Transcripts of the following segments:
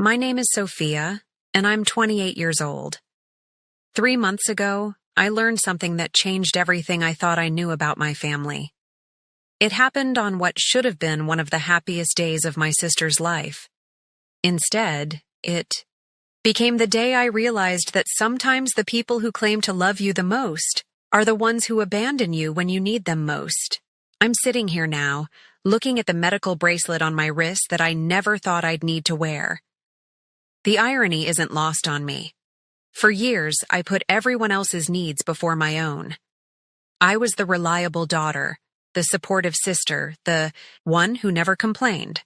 My name is Sophia, and I'm 28 years old. 3 months ago, I learned something that changed everything I thought I knew about my family. It happened on what should have been one of the happiest days of my sister's life. Instead, it became the day I realized that sometimes the people who claim to love you the most are the ones who abandon you when you need them most. I'm sitting here now, looking at the medical bracelet on my wrist that I never thought I'd need to wear. The irony isn't lost on me. For years, I put everyone else's needs before my own. I was the reliable daughter, the supportive sister, the one who never complained.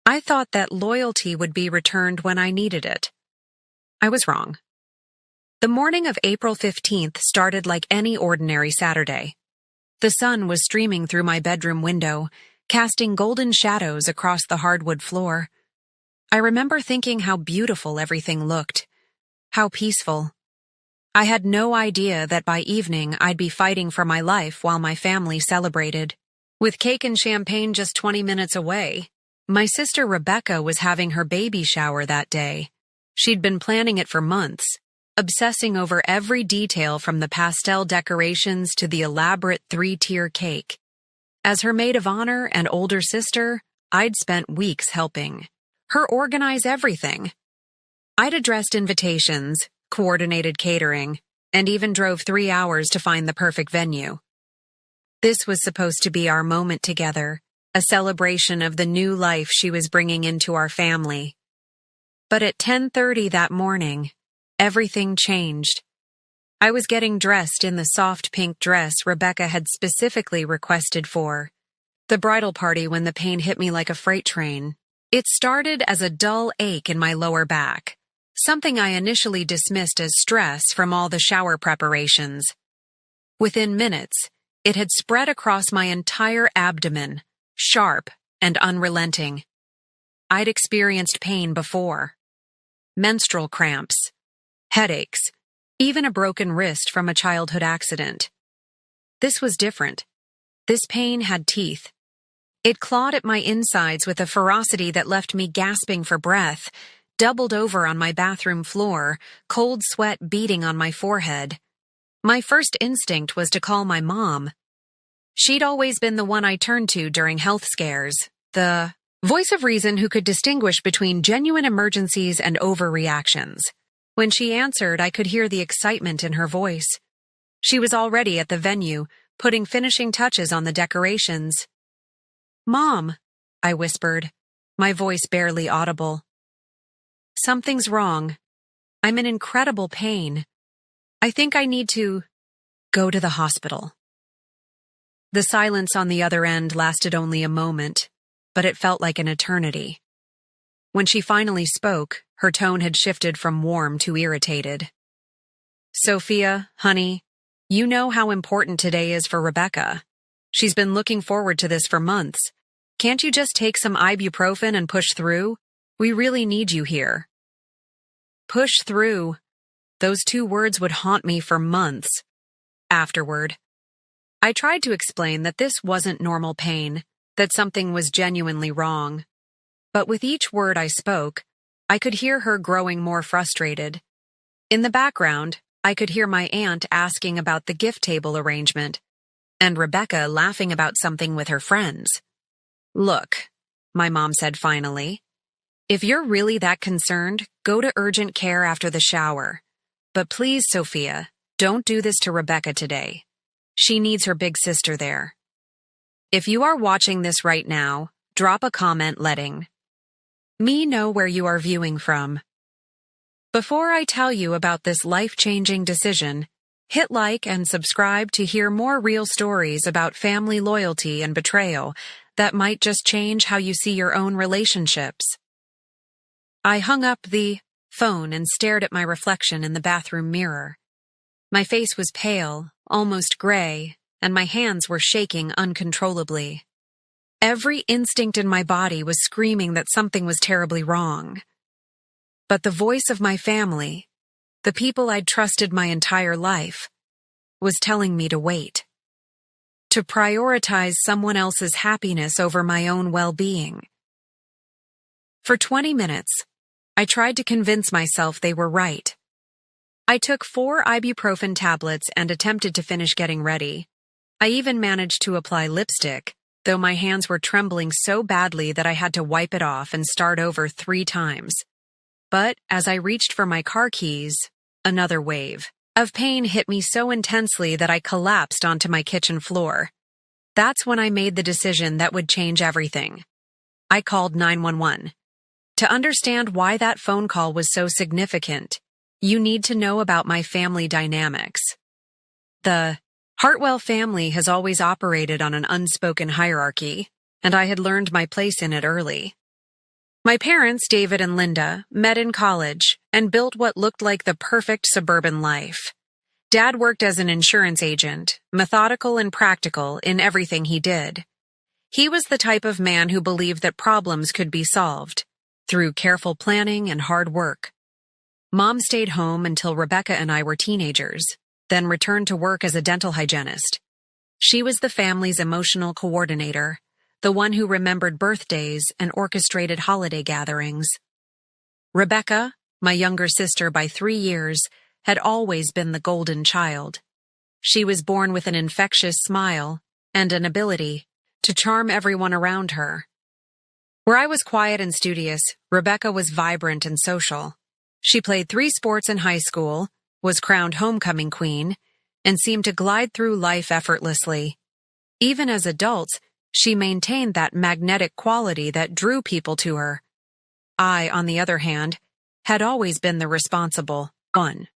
I thought that loyalty would be returned when I needed it. I was wrong. The morning of April 15th started like any ordinary Saturday. The sun was streaming through my bedroom window, casting golden shadows across the hardwood floor. I remember thinking how beautiful everything looked, how peaceful. I had no idea that by evening I'd be fighting for my life while my family celebrated. With cake and champagne just 20 minutes away, my sister Rebecca was having her baby shower that day. She'd been planning it for months, obsessing over every detail from the pastel decorations to the elaborate 3-tier cake. As her maid of honor and older sister, I'd spent weeks helping her organize everything. I'd addressed invitations, coordinated catering, and even drove 3 hours to find the perfect venue. This was supposed to be our moment together, a celebration of the new life she was bringing into our family. But at 10:30 that morning, everything changed. I was getting dressed in the soft pink dress Rebecca had specifically requested for the bridal party when the pain hit me like a freight train. It started as a dull ache in my lower back, something I initially dismissed as stress from all the shower preparations. Within minutes, it had spread across my entire abdomen, sharp and unrelenting. I'd experienced pain before. Menstrual cramps, headaches, even a broken wrist from a childhood accident. This was different. This pain had teeth. It clawed at my insides with a ferocity that left me gasping for breath, doubled over on my bathroom floor, cold sweat beading on my forehead. My first instinct was to call my mom. She'd always been the one I turned to during health scares, the voice of reason who could distinguish between genuine emergencies and overreactions. When she answered, I could hear the excitement in her voice. She was already at the venue, putting finishing touches on the decorations. "Mom," I whispered, my voice barely audible. "Something's wrong. I'm in incredible pain. I think I need to go to the hospital." The silence on the other end lasted only a moment, but it felt like an eternity. When she finally spoke, her tone had shifted from warm to irritated. "Sophia, honey, you know how important today is for Rebecca. She's been looking forward to this for months. Can't you just take some ibuprofen and push through? We really need you here." Push through. Those 2 words would haunt me for months. Afterward, I tried to explain that this wasn't normal pain, that something was genuinely wrong. But with each word I spoke, I could hear her growing more frustrated. In the background, I could hear my aunt asking about the gift table arrangement, and Rebecca laughing about something with her friends. "Look," my mom said finally, "if you're really that concerned, go to urgent care after the shower. But please, Sophia, don't do this to Rebecca today. She needs her big sister there. If you are watching this right now, drop a comment letting me know where you are viewing from. Before I tell you about this life-changing decision, hit like and subscribe to hear more real stories about family loyalty and betrayal that might just change how you see your own relationships." I hung up the phone and stared at my reflection in the bathroom mirror. My face was pale, almost gray, and my hands were shaking uncontrollably. Every instinct in my body was screaming that something was terribly wrong. But the voice of my family, the people I'd trusted my entire life, was telling me to wait. To prioritize someone else's happiness over my own well-being. For 20 minutes, I tried to convince myself they were right. I took 4 ibuprofen tablets and attempted to finish getting ready. I even managed to apply lipstick, though my hands were trembling so badly that I had to wipe it off and start over 3 times. But as I reached for my car keys, another wave of pain hit me so intensely that I collapsed onto my kitchen floor. That's when I made the decision that would change everything. I called 911. To understand why that phone call was so significant, you need to know about my family dynamics. The Hartwell family has always operated on an unspoken hierarchy, and I had learned my place in it early. My parents, David and Linda, met in college and built what looked like the perfect suburban life. Dad worked as an insurance agent, methodical and practical in everything he did. He was the type of man who believed that problems could be solved through careful planning and hard work. Mom stayed home until Rebecca and I were teenagers, then returned to work as a dental hygienist. She was the family's emotional coordinator, the one who remembered birthdays and orchestrated holiday gatherings. Rebecca, my younger sister by 3 years, had always been the golden child. She was born with an infectious smile and an ability to charm everyone around her. Where I was quiet and studious, Rebecca was vibrant and social. She played 3 sports in high school, was crowned homecoming queen, and seemed to glide through life effortlessly. Even as adults, she maintained that magnetic quality that drew people to her. I, on the other hand, had always been the responsible one.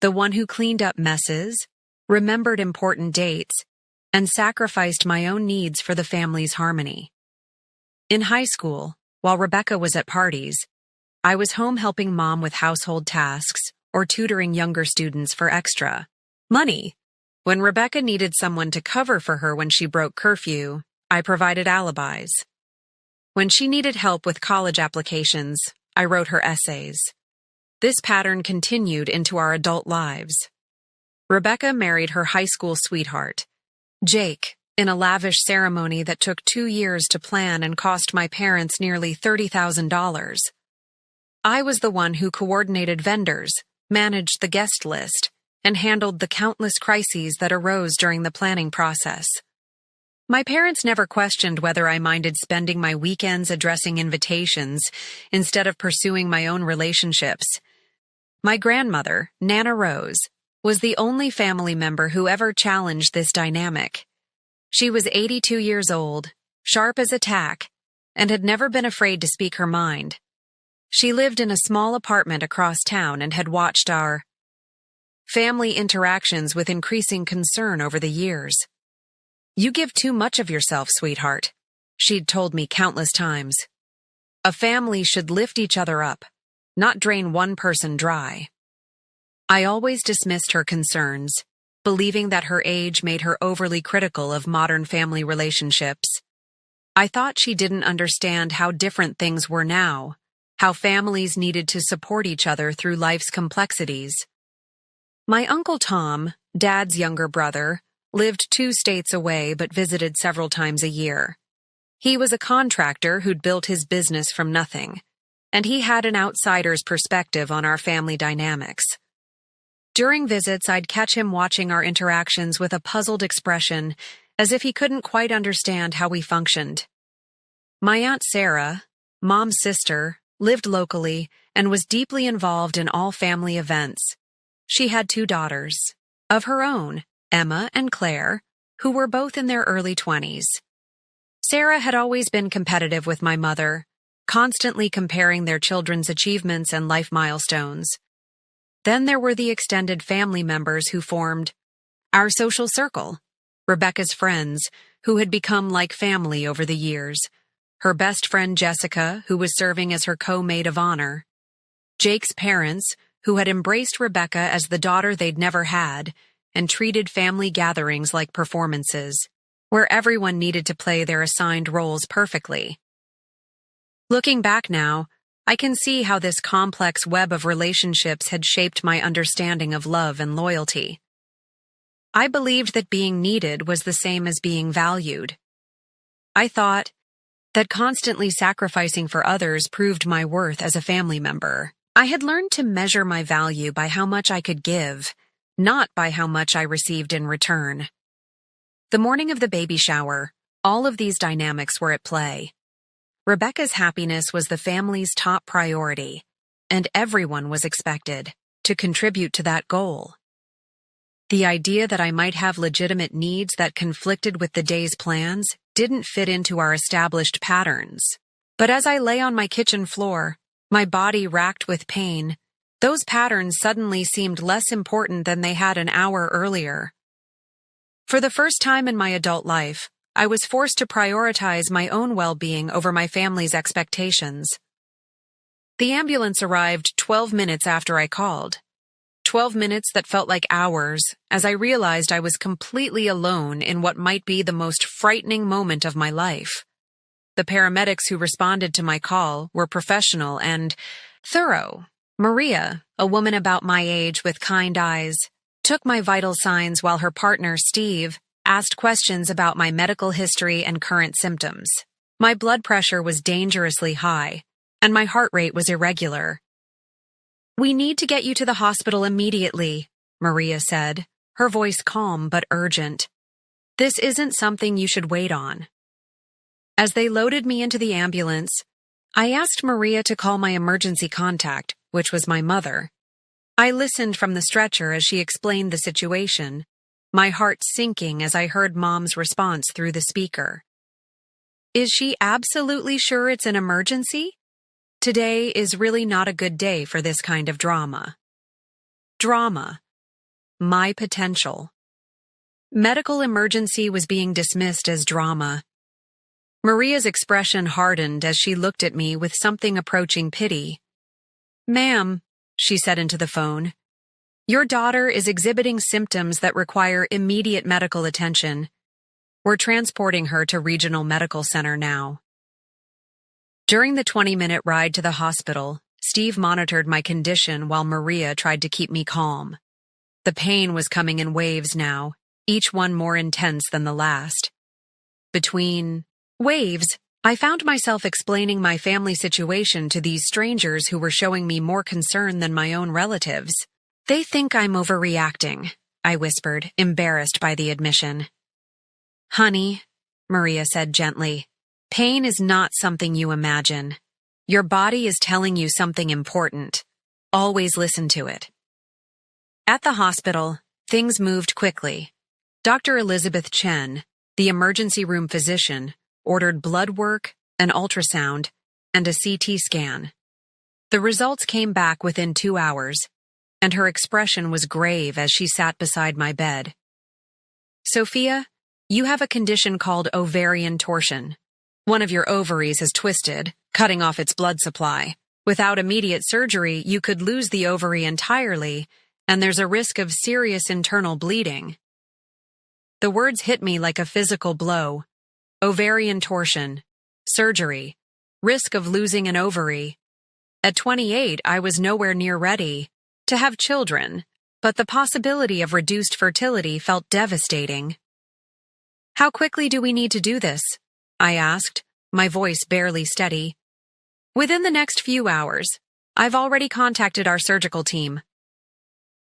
The one who cleaned up messes, remembered important dates, and sacrificed my own needs for the family's harmony. In high school, while Rebecca was at parties, I was home helping Mom with household tasks or tutoring younger students for extra money. When Rebecca needed someone to cover for her when she broke curfew, I provided alibis. When she needed help with college applications, I wrote her essays. This pattern continued into our adult lives. Rebecca married her high school sweetheart, Jake, in a lavish ceremony that took 2 years to plan and cost my parents nearly $30,000. I was the one who coordinated vendors, managed the guest list, and handled the countless crises that arose during the planning process. My parents never questioned whether I minded spending my weekends addressing invitations instead of pursuing my own relationships. My grandmother, Nana Rose, was the only family member who ever challenged this dynamic. She was 82 years old, sharp as a tack, and had never been afraid to speak her mind. She lived in a small apartment across town and had watched our family interactions with increasing concern over the years. "You give too much of yourself, sweetheart," she'd told me countless times. "A family should lift each other up, not drain one person dry." I always dismissed her concerns, believing that her age made her overly critical of modern family relationships. I thought she didn't understand how different things were now, how families needed to support each other through life's complexities. My Uncle Tom, Dad's younger brother, lived 2 states away but visited several times a year. He was a contractor who'd built his business from nothing, and he had an outsider's perspective on our family dynamics. During visits, I'd catch him watching our interactions with a puzzled expression, as if he couldn't quite understand how we functioned. My Aunt Sarah, Mom's sister, lived locally and was deeply involved in all family events. She had 2 daughters of her own, Emma and Claire, who were both in their early 20s. Sarah had always been competitive with my mother, constantly comparing their children's achievements and life milestones. Then there were the extended family members who formed our social circle, Rebecca's friends, who had become like family over the years, her best friend Jessica, who was serving as her co-maid of honor, Jake's parents, who had embraced Rebecca as the daughter they'd never had and treated family gatherings like performances, where everyone needed to play their assigned roles perfectly. Looking back now, I can see how this complex web of relationships had shaped my understanding of love and loyalty. I believed that being needed was the same as being valued. I thought, that constantly sacrificing for others proved my worth as a family member. I had learned to measure my value by how much I could give, not by how much I received in return. The morning of the baby shower, all of these dynamics were at play. Rebecca's happiness was the family's top priority, and everyone was expected to contribute to that goal. The idea that I might have legitimate needs that conflicted with the day's plans didn't fit into our established patterns. But as I lay on my kitchen floor, my body racked with pain, those patterns suddenly seemed less important than they had an hour earlier. For the first time in my adult life, I was forced to prioritize my own well-being over my family's expectations. The ambulance arrived 12 minutes after I called. 12 minutes that felt like hours, as I realized I was completely alone in what might be the most frightening moment of my life. The paramedics who responded to my call were professional and thorough. Maria, a woman about my age with kind eyes, took my vital signs while her partner, Steve, asked questions about my medical history and current symptoms. My blood pressure was dangerously high, and my heart rate was irregular. "We need to get you to the hospital immediately," Maria said, her voice calm but urgent. "This isn't something you should wait on." As they loaded me into the ambulance, I asked Maria to call my emergency contact, which was my mother. I listened from the stretcher as she explained the situation, my heart sinking as I heard Mom's response through the speaker. "Is she absolutely sure it's an emergency? Today is really not a good day for this kind of drama." Drama. My potential. Medical emergency was being dismissed as drama. Maria's expression hardened as she looked at me with something approaching pity. "Ma'am," she said into the phone, "your daughter is exhibiting symptoms that require immediate medical attention. We're transporting her to Regional Medical Center now." During the 20-minute ride to the hospital, Steve monitored my condition while Maria tried to keep me calm. The pain was coming in waves now, each one more intense than the last. Between waves, I found myself explaining my family situation to these strangers who were showing me more concern than my own relatives. "They think I'm overreacting," I whispered, embarrassed by the admission. "Honey," Maria said gently, "pain is not something you imagine. Your body is telling you something important. Always listen to it." At the hospital, things moved quickly. Dr. Elizabeth Chen, the emergency room physician, ordered blood work, an ultrasound, and a CT scan. The results came back within 2 hours, and her expression was grave as she sat beside my bed. "Sophia, you have a condition called ovarian torsion. One of your ovaries is twisted, cutting off its blood supply. Without immediate surgery, you could lose the ovary entirely, and there's a risk of serious internal bleeding." The words hit me like a physical blow. Ovarian torsion, surgery, risk of losing an ovary. At 28, I was nowhere near ready to have children, but the possibility of reduced fertility felt devastating. "How quickly do we need to do this?" I asked, my voice barely steady. "Within the next few hours. I've already contacted our surgical team."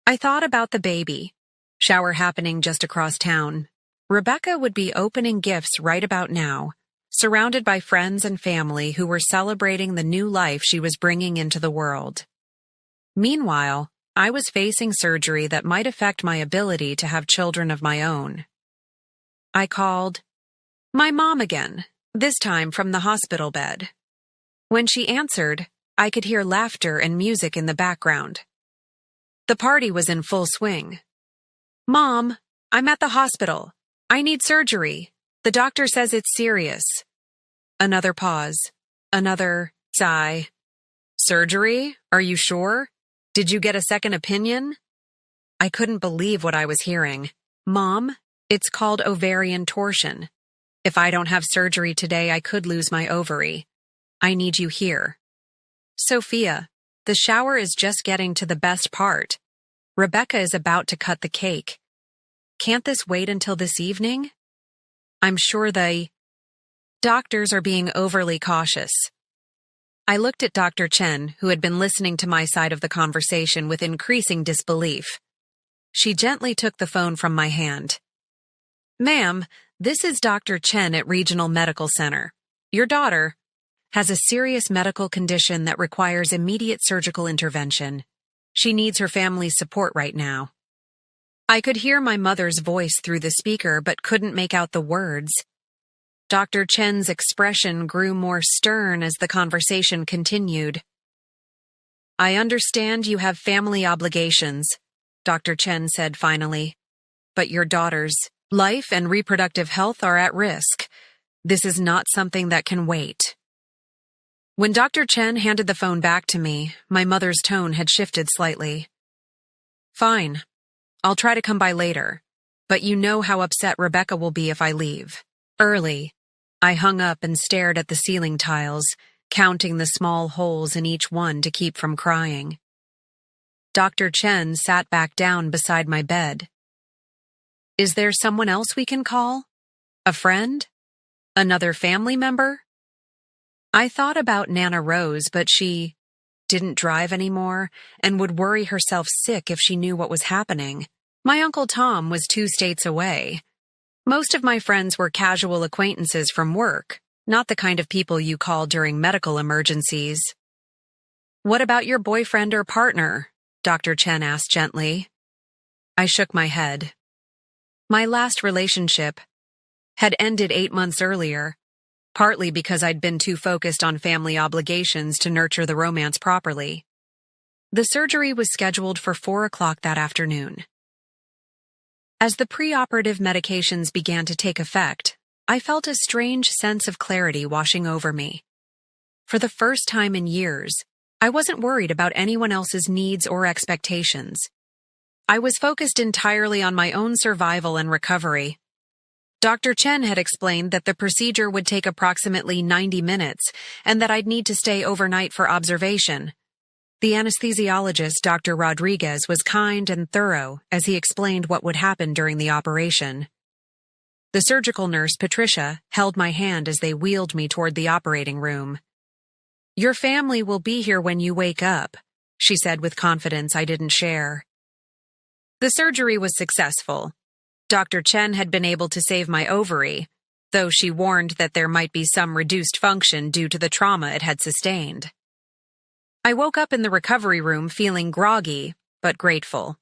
I thought about the baby. Shower happening just across town. Rebecca would be opening gifts right about now, surrounded by friends and family who were celebrating the new life she was bringing into the world. Meanwhile, I was facing surgery that might affect my ability to have children of my own. I called my mom again, this time from the hospital bed. When she answered, I could hear laughter and music in the background. The party was in full swing. "Mom, I'm at the hospital. I need surgery. The doctor says it's serious." Another pause. Another sigh. "Surgery? Are you sure? Did you get a second opinion?" I couldn't believe what I was hearing. "Mom, it's called ovarian torsion. If I don't have surgery today, I could lose my ovary. I need you here." "Sophia, the shower is just getting to the best part. Rebecca is about to cut the cake. Can't this wait until this evening?" "I'm sure Doctors are being overly cautious. I looked at Dr. Chen, who had been listening to my side of the conversation with increasing disbelief. She gently took the phone from my hand. "Ma'am, this is Dr. Chen at Regional Medical Center. Your daughter has a serious medical condition that requires immediate surgical intervention. She needs her family's support right now." I could hear my mother's voice through the speaker but couldn't make out the words. Dr. Chen's expression grew more stern as the conversation continued. "I understand you have family obligations," Dr. Chen said finally, "but your daughter's life and reproductive health are at risk. This is not something that can wait." When Dr. Chen handed the phone back to me, my mother's tone had shifted slightly. "Fine. I'll try to come by later, but you know how upset Rebecca will be if I leave early." I hung up and stared at the ceiling tiles, counting the small holes in each one to keep from crying. Dr. Chen sat back down beside my bed. "Is there someone else we can call? A friend? Another family member?" I thought about Nana Rose, but she didn't drive anymore and would worry herself sick if she knew what was happening. My Uncle Tom was 2 states away. Most of my friends were casual acquaintances from work, not the kind of people you call during medical emergencies. "What about your boyfriend or partner?" Dr. Chen asked gently. I shook my head. My last relationship had ended 8 months earlier, partly because I'd been too focused on family obligations to nurture the romance properly. The surgery was scheduled for 4 o'clock that afternoon. As the preoperative medications began to take effect, I felt a strange sense of clarity washing over me. For the first time in years, I wasn't worried about anyone else's needs or expectations. I was focused entirely on my own survival and recovery. Dr. Chen had explained that the procedure would take approximately 90 minutes and that I'd need to stay overnight for observation. The anesthesiologist, Dr. Rodriguez, was kind and thorough as he explained what would happen during the operation. The surgical nurse, Patricia, held my hand as they wheeled me toward the operating room. "Your family will be here when you wake up," she said with confidence I didn't share. The surgery was successful. Dr. Chen had been able to save my ovary, though she warned that there might be some reduced function due to the trauma it had sustained. I woke up in the recovery room feeling groggy, but grateful.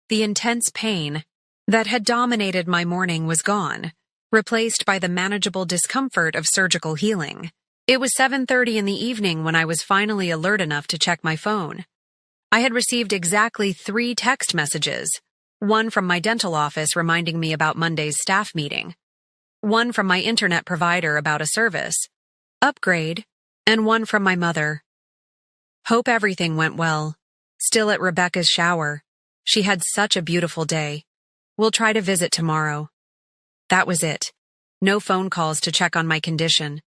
The intense pain that had dominated my morning was gone, replaced by the manageable discomfort of surgical healing. It was 7:30 in the evening when I was finally alert enough to check my phone. I had received exactly 3 text messages, one from my dental office reminding me about Monday's staff meeting, one from my internet provider about a service upgrade, and one from my mother. Hope everything went well. Still at Rebecca's shower. She had such a beautiful day. We'll try to visit tomorrow. That was it. No phone calls to check on my condition.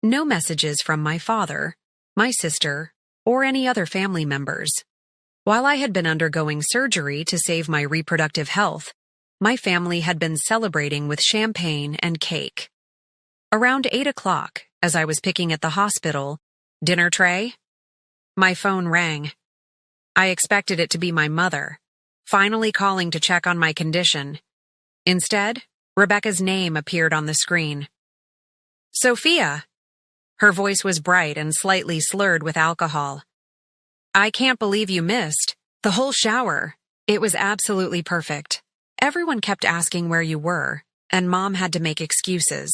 No messages from my father, my sister, or any other family members. While I had been undergoing surgery to save my reproductive health, my family had been celebrating with champagne and cake. Around 8 o'clock, as I was picking at the hospital, "Dinner tray?" My phone rang. I expected it to be my mother, finally calling to check on my condition. Instead, Rebecca's name appeared on the screen. "Sophia!" Her voice was bright and slightly slurred with alcohol. "I can't believe you missed the whole shower. It was absolutely perfect. Everyone kept asking where you were, and Mom had to make excuses."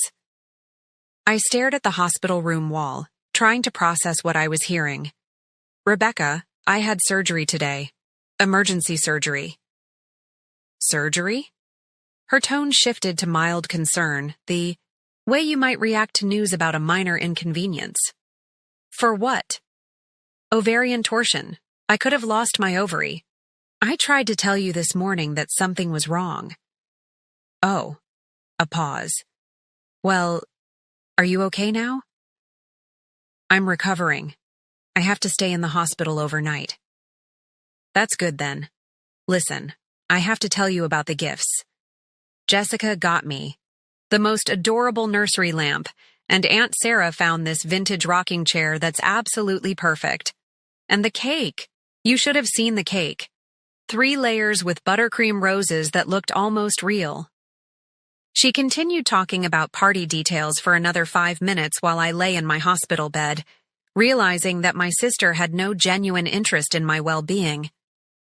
I stared at the hospital room wall, trying to process what I was hearing. "Rebecca, I had surgery today. Emergency surgery." "Surgery?" Her tone shifted to mild concern, the way you might react to news about a minor inconvenience. "For what?" "Ovarian torsion. I could have lost my ovary. I tried to tell you this morning that something was wrong." "Oh." A pause. "Well, are you okay now?" "I'm recovering. I have to stay in the hospital overnight." "That's good then. Listen, I have to tell you about the gifts. Jessica got me the most adorable nursery lamp And Aunt Sarah found this vintage rocking chair that's absolutely perfect. And the cake! You should have seen the cake. 3 layers with buttercream roses that looked almost real. She continued talking about party details for another 5 minutes while I lay in my hospital bed, realizing that my sister had no genuine interest in my well-being.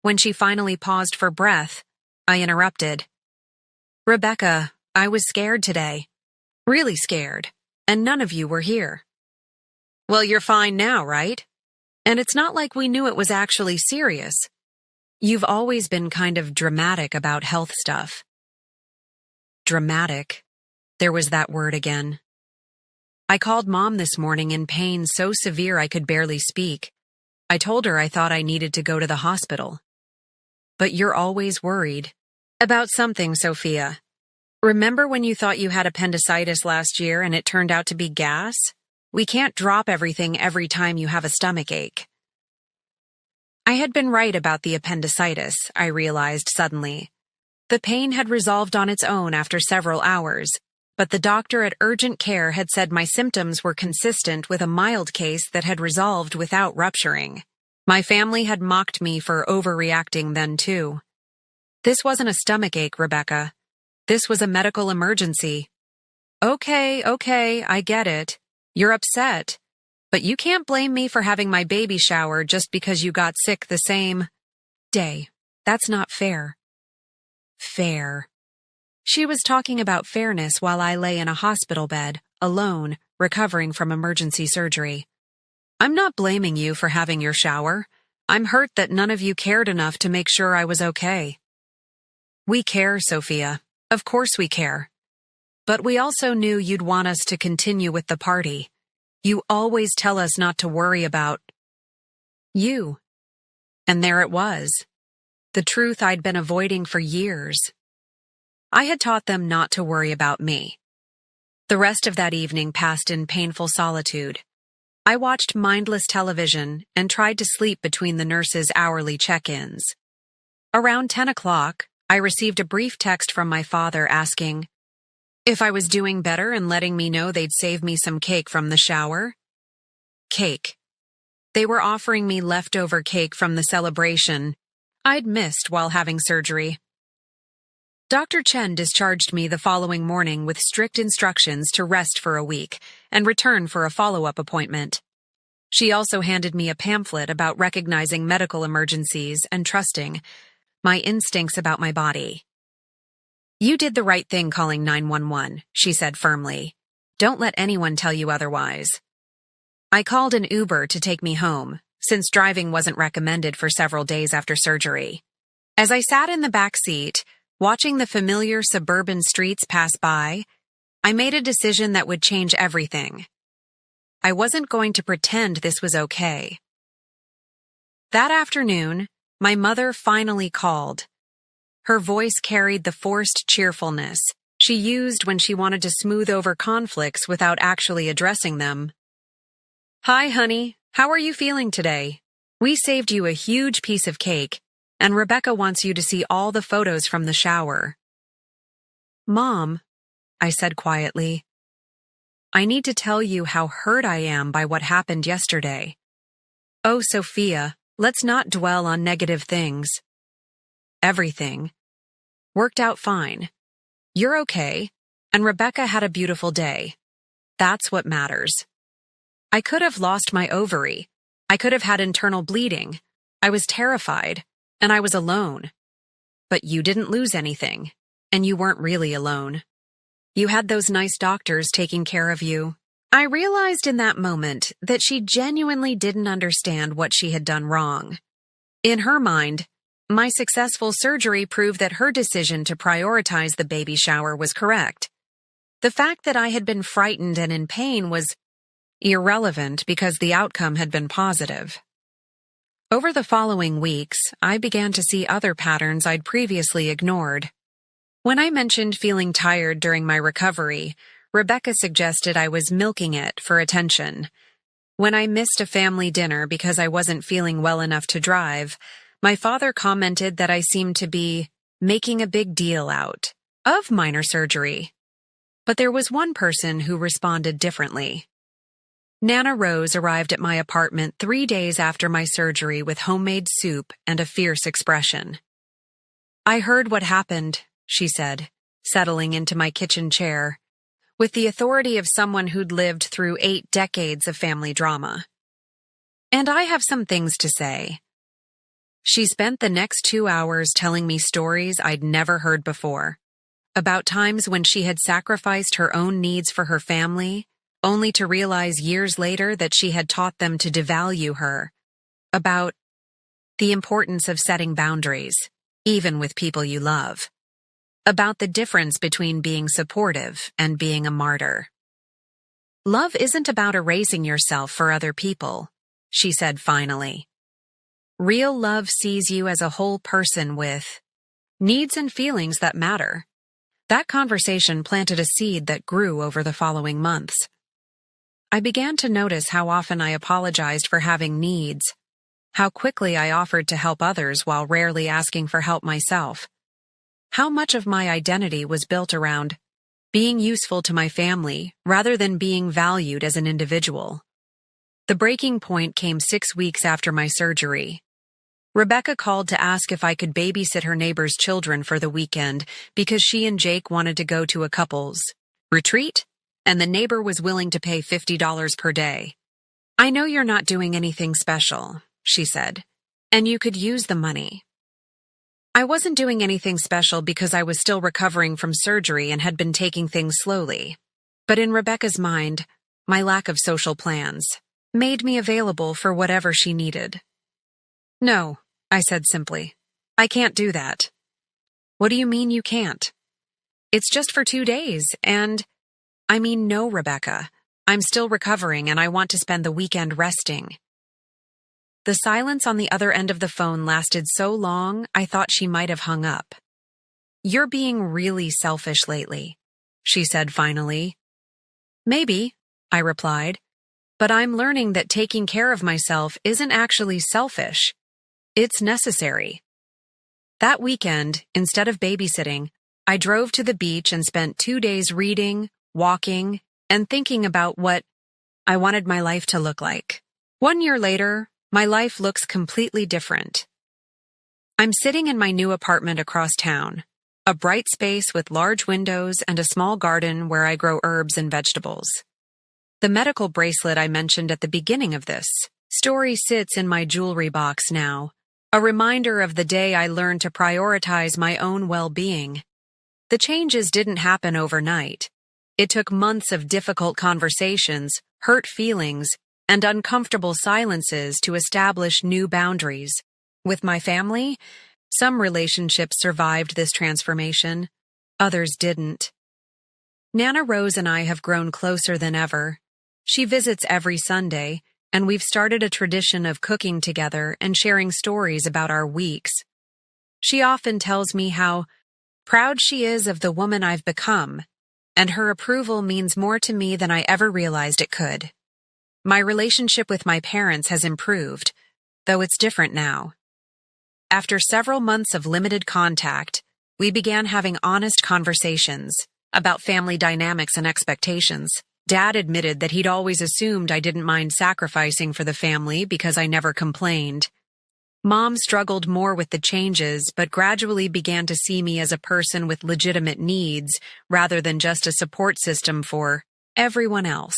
When she finally paused for breath, I interrupted. "Rebecca, I was scared today. Really scared. And none of you were here." "Well, you're fine now, right? And it's not like we knew it was actually serious. You've always been kind of dramatic about health stuff." Dramatic. There was that word again. I called Mom this morning in pain so severe I could barely speak. I told her I thought I needed to go to the hospital. "But you're always worried." "About something, Sophia. Remember when you thought you had appendicitis last year and it turned out to be gas? We can't drop everything every time you have a stomach ache." I had been right about the appendicitis, I realized suddenly. The pain had resolved on its own after several hours, but the doctor at urgent care had said my symptoms were consistent with a mild case that had resolved without rupturing. My family had mocked me for overreacting then too. This wasn't a stomachache, Rebecca. This was a medical emergency. Okay, I get it. You're upset. But you can't blame me for having my baby shower just because you got sick the same day. That's not fair. Fair. She was talking about fairness while I lay in a hospital bed, alone, recovering from emergency surgery. "I'm not blaming you for having your shower. I'm hurt that none of you cared enough to make sure I was okay." "We care, Sophia. Of course we care. But we also knew you'd want us to continue with the party. You always tell us not to worry about you." And there it was. The truth I'd been avoiding for years. I had taught them not to worry about me. The rest of that evening passed in painful solitude. I watched mindless television and tried to sleep between the nurses' hourly check-ins. Around 10 o'clock, I received a brief text from my father asking if I was doing better and letting me know they'd save me some cake from the shower. Cake. They were offering me leftover cake from the celebration I'd missed while having surgery. Dr. Chen discharged me the following morning with strict instructions to rest for a week and return for a follow-up appointment. She also handed me a pamphlet about recognizing medical emergencies and trusting my instincts about my body. "You did the right thing calling 911, she said firmly. "Don't let anyone tell you otherwise." I called an Uber to take me home, since driving wasn't recommended for several days after surgery. As I sat in the back seat, watching the familiar suburban streets pass by, I made a decision that would change everything. I wasn't going to pretend this was okay. That afternoon, my mother finally called. Her voice carried the forced cheerfulness she used when she wanted to smooth over conflicts without actually addressing them. "Hi, honey. How are you feeling today? We saved you a huge piece of cake, and Rebecca wants you to see all the photos from the shower." "Mom," I said quietly, "I need to tell you how hurt I am by what happened yesterday." "Oh, Sophia, let's not dwell on negative things." "Everything worked out fine. You're okay, and Rebecca had a beautiful day. That's what matters. I could have lost my ovary. I could have had internal bleeding. I was terrified, and I was alone. But you didn't lose anything, and you weren't really alone. You had those nice doctors taking care of you." I realized in that moment that she genuinely didn't understand what she had done wrong. In her mind, my successful surgery proved that her decision to prioritize the baby shower was correct. The fact that I had been frightened and in pain was irrelevant because the outcome had been positive. Over the following weeks, I began to see other patterns I'd previously ignored. When I mentioned feeling tired during my recovery, Rebecca suggested I was milking it for attention. When I missed a family dinner because I wasn't feeling well enough to drive, my father commented that I seemed to be making a big deal out of minor surgery. But there was one person who responded differently. Nana Rose arrived at my apartment 3 days after my surgery with homemade soup and a fierce expression. "I heard what happened," she said, settling into my kitchen chair, with the authority of someone who'd lived through 8 decades of family drama. "And I have some things to say." She spent the next 2 hours telling me stories I'd never heard before, about times when she had sacrificed her own needs for her family, only to realize years later that she had taught them to devalue her, about the importance of setting boundaries, even with people you love, about the difference between being supportive and being a martyr. "Love isn't about erasing yourself for other people," she said finally. "Real love sees you as a whole person with needs and feelings that matter." That conversation planted a seed that grew over the following months. I began to notice how often I apologized for having needs, how quickly I offered to help others while rarely asking for help myself, how much of my identity was built around being useful to my family rather than being valued as an individual. The breaking point came 6 weeks after my surgery. Rebecca called to ask if I could babysit her neighbor's children for the weekend because she and Jake wanted to go to a couple's retreat, and the neighbor was willing to pay $50 per day. "I know you're not doing anything special," she said, "and you could use the money." I wasn't doing anything special because I was still recovering from surgery and had been taking things slowly. But in Rebecca's mind, my lack of social plans made me available for whatever she needed. "No," I said simply. "I can't do that." "What do you mean you can't?" "It's just for 2 days, and—" "I mean, no, Rebecca. I'm still recovering and I want to spend the weekend resting." The silence on the other end of the phone lasted so long I thought she might have hung up. "You're being really selfish lately," she said finally. "Maybe," I replied, "but I'm learning that taking care of myself isn't actually selfish. It's necessary." That weekend, instead of babysitting, I drove to the beach and spent 2 days reading, walking, and thinking about what I wanted my life to look like. 1 year later, my life looks completely different. I'm sitting in my new apartment across town, a bright space with large windows and a small garden where I grow herbs and vegetables. The medical bracelet I mentioned at the beginning of this story sits in my jewelry box now, a reminder of the day I learned to prioritize my own well-being. The changes didn't happen overnight. It took months of difficult conversations, hurt feelings, and uncomfortable silences to establish new boundaries. With my family, some relationships survived this transformation, others didn't. Nana Rose and I have grown closer than ever. She visits every Sunday, and we've started a tradition of cooking together and sharing stories about our weeks. She often tells me how proud she is of the woman I've become, and her approval means more to me than I ever realized it could. My relationship with my parents has improved, though it's different now. After several months of limited contact, we began having honest conversations about family dynamics and expectations. Dad admitted that he'd always assumed I didn't mind sacrificing for the family because I never complained. Mom struggled more with the changes, but gradually began to see me as a person with legitimate needs rather than just a support system for everyone else.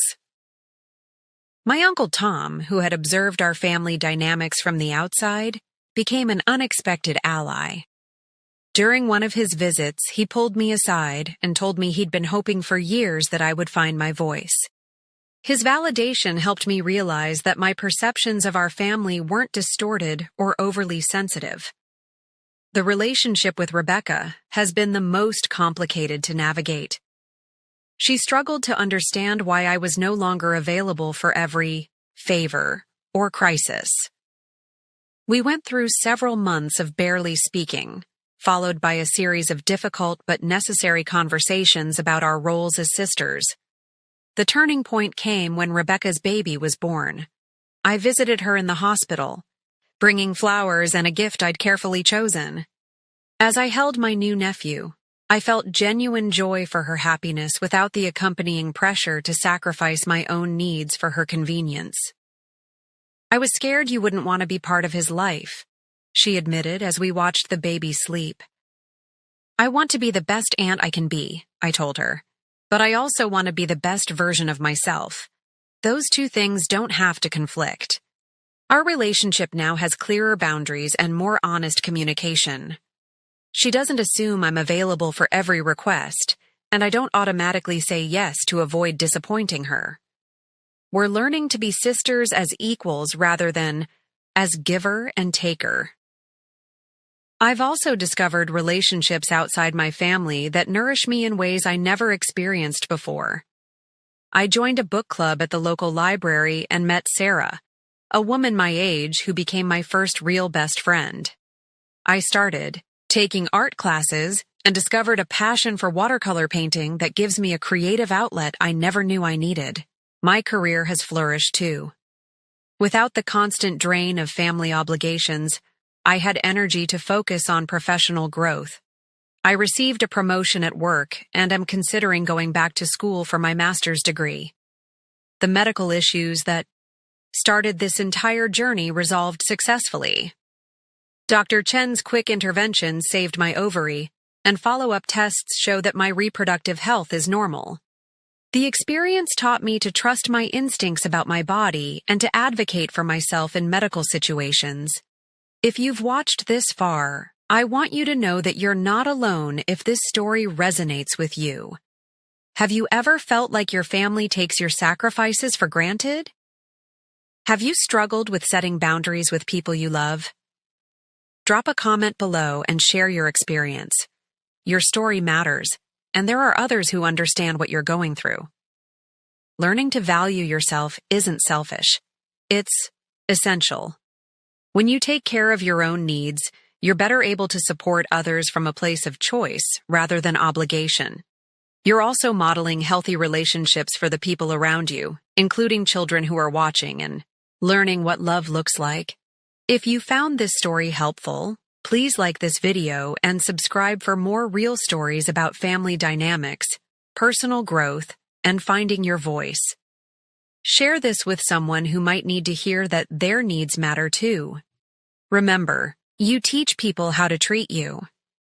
My Uncle Tom, who had observed our family dynamics from the outside, became an unexpected ally. During one of his visits, he pulled me aside and told me he'd been hoping for years that I would find my voice. His validation helped me realize that my perceptions of our family weren't distorted or overly sensitive. The relationship with Rebecca has been the most complicated to navigate. She struggled to understand why I was no longer available for every favor or crisis. We went through several months of barely speaking, followed by a series of difficult but necessary conversations about our roles as sisters. The turning point came when Rebecca's baby was born. I visited her in the hospital, bringing flowers and a gift I'd carefully chosen. As I held my new nephew, I felt genuine joy for her happiness without the accompanying pressure to sacrifice my own needs for her convenience. I was scared you wouldn't want to be part of his life, she admitted as we watched the baby sleep. I want to be the best aunt I can be, I told her, but I also want to be the best version of myself. Those two things don't have to conflict. Our relationship now has clearer boundaries and more honest communication. She doesn't assume I'm available for every request, and I don't automatically say yes to avoid disappointing her. We're learning to be sisters as equals rather than as giver and taker. I've also discovered relationships outside my family that nourish me in ways I never experienced before. I joined a book club at the local library and met Sarah, a woman my age who became my first real best friend. I started taking art classes and discovered a passion for watercolor painting that gives me a creative outlet I never knew I needed. My career has flourished too. Without the constant drain of family obligations, I had energy to focus on professional growth. I received a promotion at work and am considering going back to school for my master's degree. The medical issues that started this entire journey resolved successfully. Dr. Chen's quick intervention saved my ovary, and follow-up tests show that my reproductive health is normal. The experience taught me to trust my instincts about my body and to advocate for myself in medical situations. If you've watched this far, I want you to know that you're not alone if this story resonates with you. Have you ever felt like your family takes your sacrifices for granted? Have you struggled with setting boundaries with people you love? Drop a comment below and share your experience. Your story matters, and there are others who understand what you're going through. Learning to value yourself isn't selfish. It's essential. When you take care of your own needs, you're better able to support others from a place of choice rather than obligation. You're also modeling healthy relationships for the people around you, including children who are watching and learning what love looks like. If you found this story helpful, please like this video and subscribe for more real stories about family dynamics, personal growth, and finding your voice. Share this with someone who might need to hear that their needs matter too. Remember, you teach people how to treat you.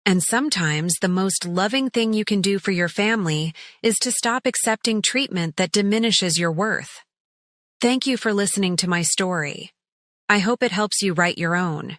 And sometimes the most loving thing you can do for your family is to stop accepting treatment that diminishes your worth. Thank you for listening to my story. I hope it helps you write your own.